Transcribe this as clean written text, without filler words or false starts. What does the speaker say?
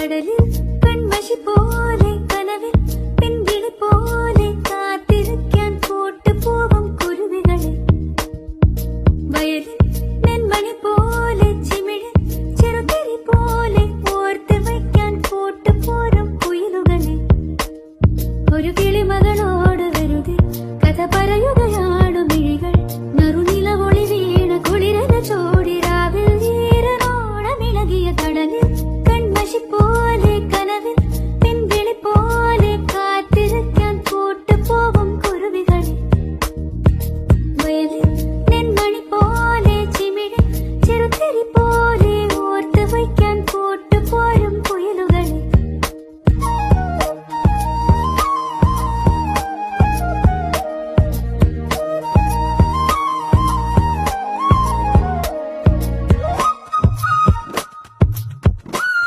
കടലിൽ കൺമഷി പോലെ കനവിൽ പെൺകിളി പോലെ കാത്തിരിക്കാൻ കൂട്ടുപോകും കുരുവികളെ വയലിൽ നെന്മണി പോലെ ചിമിഴി ചെറുതിരി പോലെ ഓർത്ത് വയ്ക്കാൻ കൂട്ടുപോരും കുയിലുകളെ ഒരു കിളിമകളോട് വെറുതെ കഥ പറയുകയാണു മിഴികൾ നറുനിലവൊളി വീണ കുളിരന ചോടി രാവിൽ ഈരനോളമിളകിയ കടലിൽ കൺമഷി